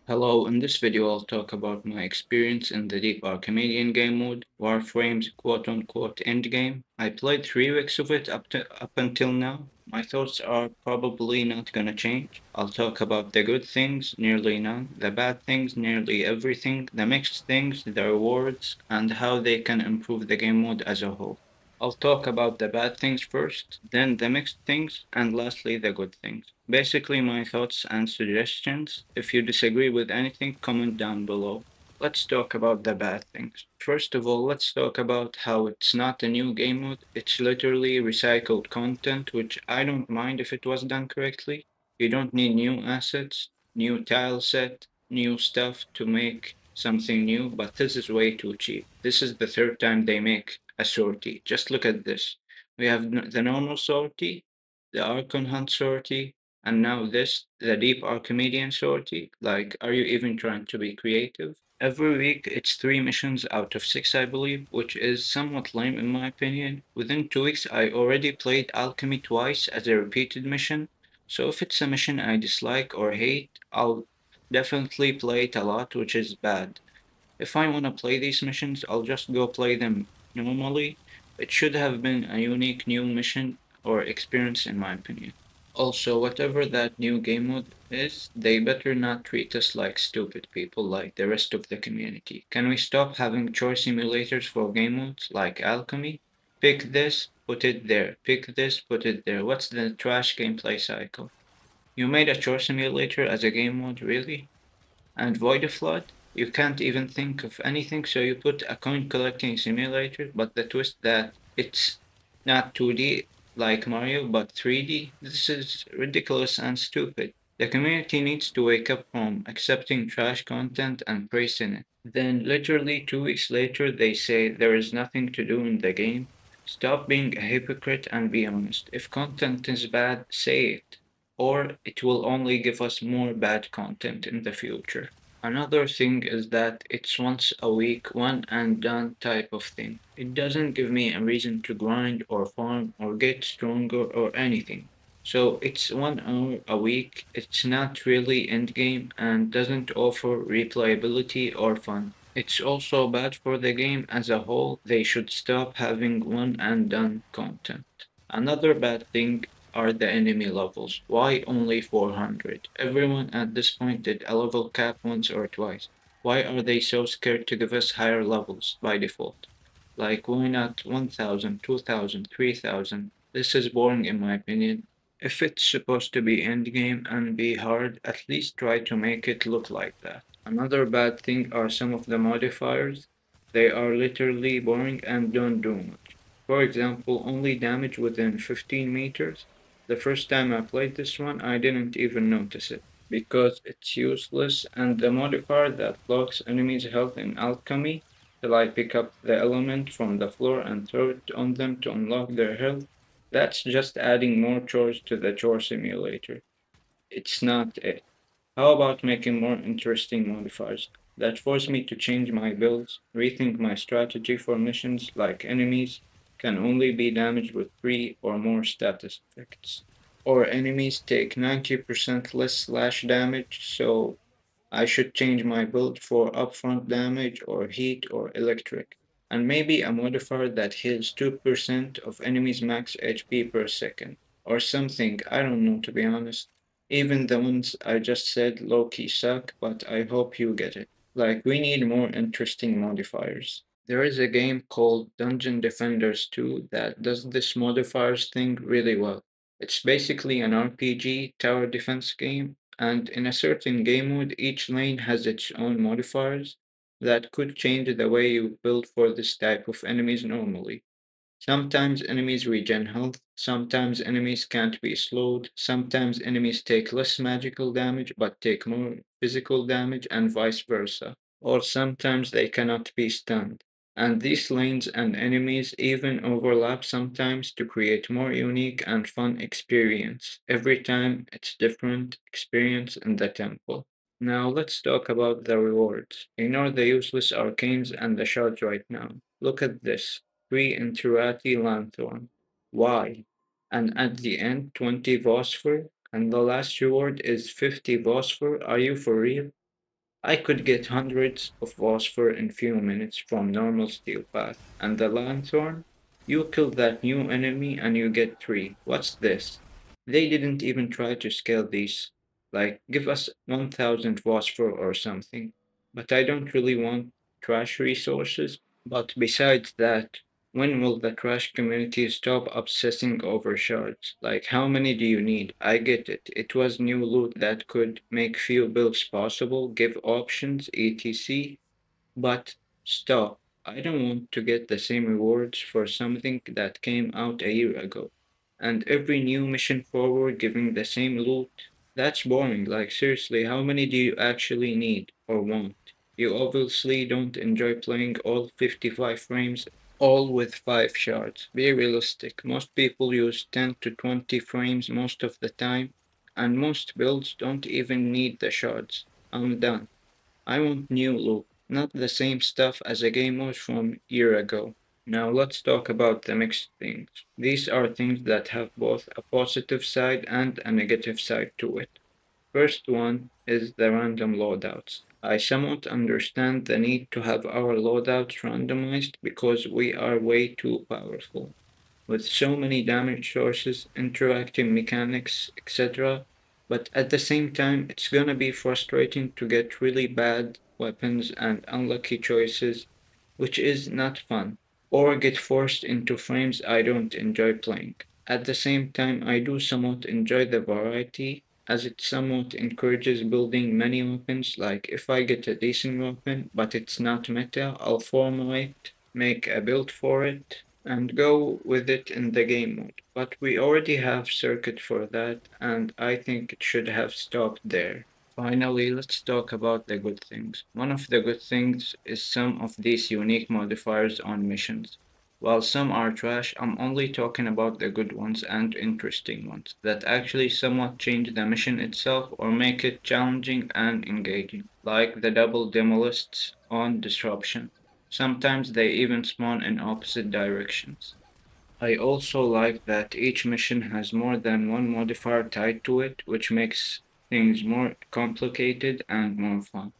Hello, in this video I'll talk about my experience in the deep Archimedean game mode, Warframe's quote-unquote endgame. I played 3 weeks of it up until now. My thoughts are probably not gonna change. I'll talk about the good things, nearly none, the bad things, nearly everything, the mixed things, the rewards, and how they can improve the game mode as a whole. I'll talk about the bad things first, then the mixed things, and lastly the good things. Basically, my thoughts and suggestions. If you disagree with anything, comment down below. Let's talk about the bad things. First of all, let's talk about how it's not a new game mode, it's literally recycled content, which I don't mind if it was done correctly. You don't need new assets, new tile set, new stuff to make something new, but this is way too cheap. This is the third time they make a sortie. Just look at this. We have the normal sortie, the Archon Hunt sortie, and now this, the Deep Archimedean sortie. Like, are you even trying to be creative? Every week it's 3 missions out of 6, I believe, which is somewhat lame in my opinion. Within 2 weeks, I already played Alchemy twice as a repeated mission, so if it's a mission I dislike or hate, I'll definitely play it a lot, which is bad. If I want to play these missions, I'll just go play them normally. It should have been a unique new mission or experience in my opinion. Also, whatever that new game mode is, they better not treat us like stupid people like the rest of the community. Can we stop having choice simulators for game modes like Alchemy? Pick this, put it there. Pick this, put it there. What's the trash gameplay cycle? You made a choice simulator as a game mode, really? And Void of Flood, you can't even think of anything, so you put a coin collecting simulator, but the twist that it's not 2D like Mario, but 3D. This is ridiculous and stupid. The community needs to wake up from accepting trash content and praising it. Then, literally 2 weeks later, they say there is nothing to do in the game. Stop being a hypocrite and be honest. If content is bad, say it, or it will only give us more bad content in the future. Another thing is that it's once a week, one and done type of thing. It doesn't give me a reason to grind or farm or get stronger or anything. So it's 1 hour a week, it's not really endgame and doesn't offer replayability or fun. It's also bad for the game as a whole. They should stop having one and done content. Another bad thing are the enemy levels. Why only 400? Everyone at this point did a level cap once or twice. Why are they so scared to give us higher levels by default? Like, why not 1000, 2000, 3000? This is boring in my opinion. If it's supposed to be endgame and be hard, at least try to make it look like that. Another bad thing are some of the modifiers. They are literally boring and don't do much. For example, only damage within 15 meters. The first time I played this one, I didn't even notice it, because it's useless, and the modifier that blocks enemies' health in alchemy till I pick up the element from the floor and throw it on them to unlock their health, that's just adding more chores to the chore simulator. It's not it. How about making more interesting modifiers that force me to change my builds, rethink my strategy for missions like enemies can only be damaged with 3 or more status effects, or enemies take 90% less slash damage, so I should change my build for upfront damage or heat or electric, and maybe a modifier that heals 2% of enemies' max HP per second, or something, I don't know to be honest. Even the ones I just said low-key suck, but I hope you get it. Like, we need more interesting modifiers. There is a game called Dungeon Defenders 2 that does this modifiers thing really well. It's basically an RPG tower defense game, and in a certain game mode, each lane has its own modifiers that could change the way you build for this type of enemies normally. Sometimes enemies regen health, sometimes enemies can't be slowed, sometimes enemies take less magical damage but take more physical damage, and vice versa. Or sometimes they cannot be stunned. And these lanes and enemies even overlap sometimes to create more unique and fun experience. Every time it's different experience in the temple. Now let's talk about the rewards. Ignore the useless arcanes and the shards right now. Look at this. Free Interati Lanthorn. Why? And at the end, 20 Phosphor, and the last reward is 50 Phosphor. Are you for real? I could get hundreds of phosphor in few minutes from normal steel path. And the lanthorn? You kill that new enemy and you get three. What's this? They didn't even try to scale these. Like, give us 1000 phosphor or something. But I don't really want trash resources. But besides that, when will the trash community stop obsessing over shards? Like, how many do you need? I get it. It was new loot that could make few builds possible, give options, etc. But stop. I don't want to get the same rewards for something that came out a year ago. And every new mission forward giving the same loot. That's boring. Like, seriously, how many do you actually need or want? You obviously don't enjoy playing all 55 frames, all with 5 shards. Be realistic. Most people use 10 to 20 frames most of the time, and most builds don't even need the shards. I'm done. I want new loot, not the same stuff as a game mode from year ago. Now let's talk about the mixed things. These are things that have both a positive side and a negative side to it. First one is the random loadouts. I somewhat understand the need to have our loadouts randomized because we are way too powerful with so many damage sources, interacting mechanics, etc. But at the same time, it's gonna be frustrating to get really bad weapons and unlucky choices, which is not fun, or get forced into frames I don't enjoy playing. At the same time, I do somewhat enjoy the variety, as it somewhat encourages building many weapons. Like, if I get a decent weapon, but it's not meta, I'll formulate, make a build for it, and go with it in the game mode. But we already have circuit for that, and I think it should have stopped there. Finally, let's talk about the good things. One of the good things is some of these unique modifiers on missions. While some are trash, I'm only talking about the good ones and interesting ones that actually somewhat change the mission itself or make it challenging and engaging, like the double demolists on Disruption. Sometimes they even spawn in opposite directions. I also like that each mission has more than one modifier tied to it, which makes things more complicated and more fun.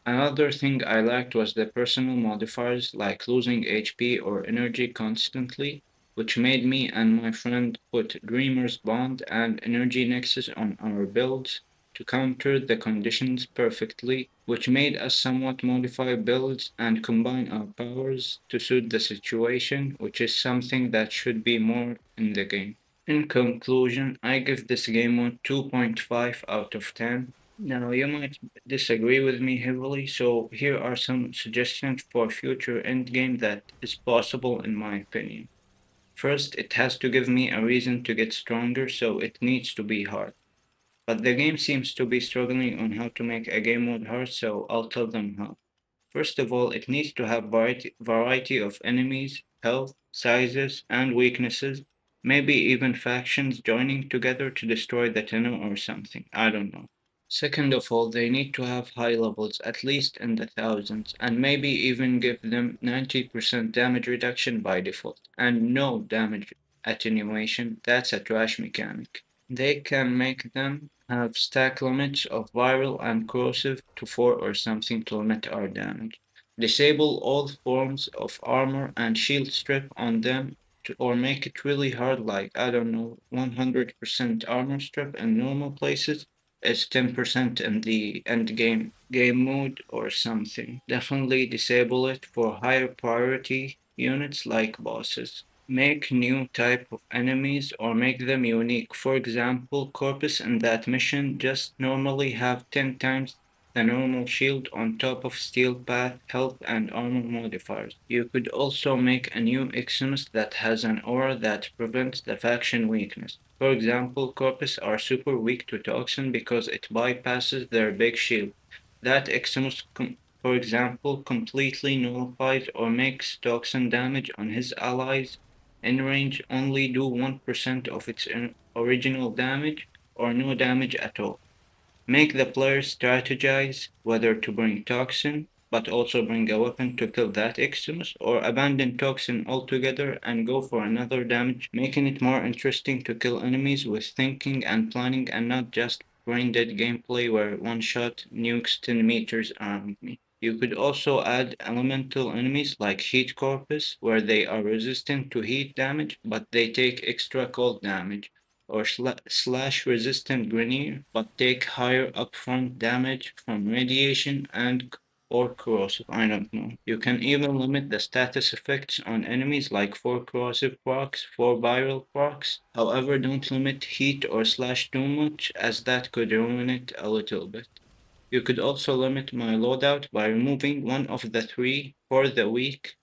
Another thing I liked was the personal modifiers like losing HP or energy constantly, which made me and my friend put Dreamer's Bond and Energy Nexus on our builds to counter the conditions perfectly, which made us somewhat modify builds and combine our powers to suit the situation, which is something that should be more in the game. In conclusion, I give this game a 2.5 out of 10. Now, you might disagree with me heavily, so here are some suggestions for future endgame that is possible in my opinion. First, it has to give me a reason to get stronger, so it needs to be hard. But the game seems to be struggling on how to make a game mode hard, so I'll tell them how. First of all, it needs to have variety of enemies, health, sizes, and weaknesses, maybe even factions joining together to destroy the tenor or something. I don't know. Second of all, they need to have high levels, at least in the thousands, and maybe even give them 90% damage reduction by default, and no damage attenuation. That's a trash mechanic. They can make them have stack limits of viral and corrosive to 4 or something to limit our damage. Disable all forms of armor and shield strip on them or make it really hard, like, I don't know, 100% armor strip in normal places is 10% in the end game mode or something. Definitely disable it for higher priority units like bosses. Make new type of enemies or make them unique. For example, Corpus in that mission just normally have 10 times the normal shield on top of steel path, health, and armor modifiers. You could also make a new Eximus that has an aura that prevents the faction weakness. For example, Corpus are super weak to Toxin because it bypasses their big shield. That Eximus, for example, completely nullifies or makes Toxin damage on his allies in range only do 1% of its original damage or no damage at all. Make the players strategize whether to bring Toxin, but also bring a weapon to kill that Eximus, or abandon Toxin altogether and go for another damage, making it more interesting to kill enemies with thinking and planning and not just grinded gameplay where one shot nukes 10 meters around me. You could also add elemental enemies like Heat Corpus, where they are resistant to heat damage but they take extra cold damage, or slash resistant Grenier but take higher upfront damage from radiation and or corrosive, I don't know. You can even limit the status effects on enemies like 4 corrosive procs, 4 viral procs. However, don't limit heat or slash too much as that could ruin it a little bit. You could also limit my loadout by removing one of the three for the weak: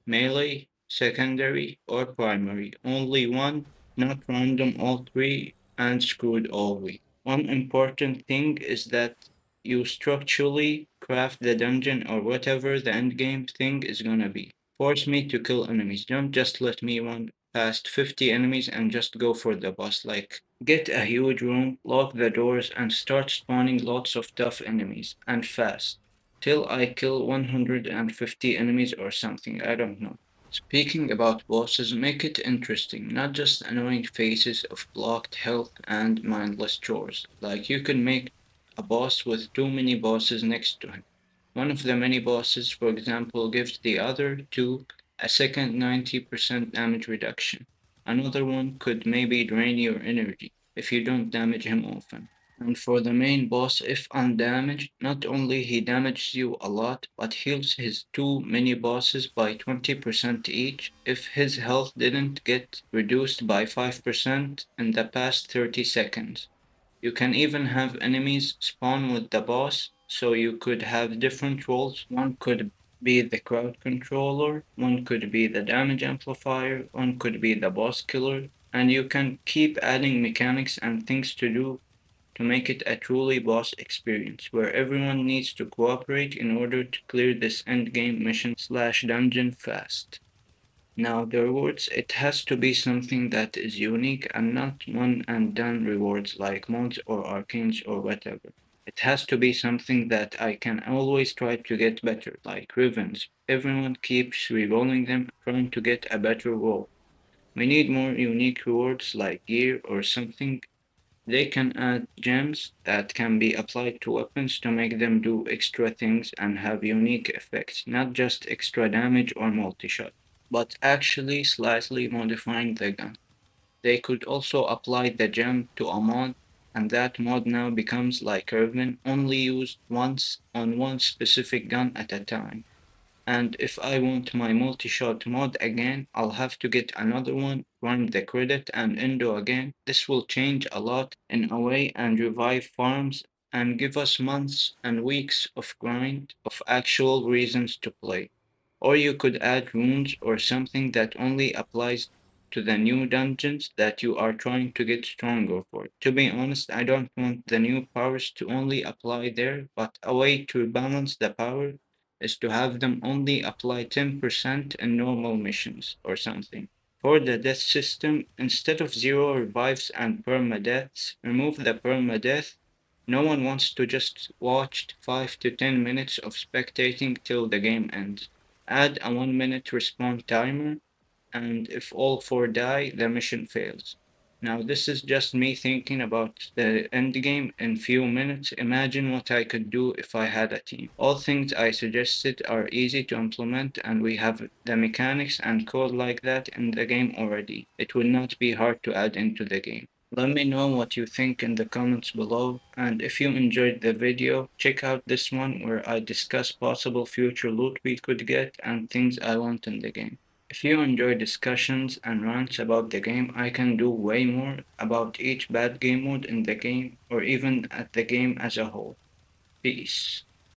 melee, secondary, or primary. Only one, not random all three, and screwed all week. One important thing is that you structurally craft the dungeon or whatever the endgame thing is gonna be. Force me to kill enemies. Don't just let me run past 50 enemies and just go for the boss. Like, get a huge room, lock the doors, and start spawning lots of tough enemies, and fast till I kill 150 enemies or something, I don't know. Speaking about bosses, make it interesting, not just annoying faces of blocked health and mindless chores. Like you could make a boss with too many bosses next to him. One of the many bosses, for example, gives the other two a second 90% damage reduction. Another one could maybe drain your energy if you don't damage him often. And for the main boss, if undamaged, not only he damages you a lot, but heals his two mini bosses by 20% each if his health didn't get reduced by 5% in the past 30 seconds. You can even have enemies spawn with the boss, so you could have different roles. One could be the crowd controller, one could be the damage amplifier, one could be the boss killer, and you can keep adding mechanics and things to do to make it a truly boss experience, where everyone needs to cooperate in order to clear this endgame mission slash dungeon fast. Now, the rewards, it has to be something that is unique and not one and done rewards like mods or arcanes or whatever. It has to be something that I can always try to get better, like Rivens. Everyone keeps rerolling them, trying to get a better roll. We need more unique rewards like gear or something. They can add gems that can be applied to weapons to make them do extra things and have unique effects, not just extra damage or multi-shot, but actually slightly modifying the gun. They could also apply the gem to a mod, and that mod now becomes like Irvin, only used once on one specific gun at a time. And if I want my multi-shot mod again, I'll have to get another one, run the credit, and endo again. This will change a lot in a way and revive farms and give us months and weeks of grind of actual reasons to play. Or you could add runes or something that only applies to the new dungeons that you are trying to get stronger for. To be honest, I don't want the new powers to only apply there, but a way to balance the power is to have them only apply 10% in normal missions or something. For the death system, instead of zero revives and permadeaths, remove the permadeath. No one wants to just watch 5 to 10 minutes of spectating till the game ends. Add a 1 minute respawn timer, and if all four die, the mission fails. Now, this is just me thinking about the endgame in few minutes. Imagine what I could do if I had a team. All things I suggested are easy to implement, and we have the mechanics and code like that in the game already. It will not be hard to add into the game. Let me know what you think in the comments below, and if you enjoyed the video, check out this one where I discuss possible future loot we could get and things I want in the game. If you enjoy discussions and rants about the game, I can do way more about each bad game mode in the game or even at the game as a whole. Peace.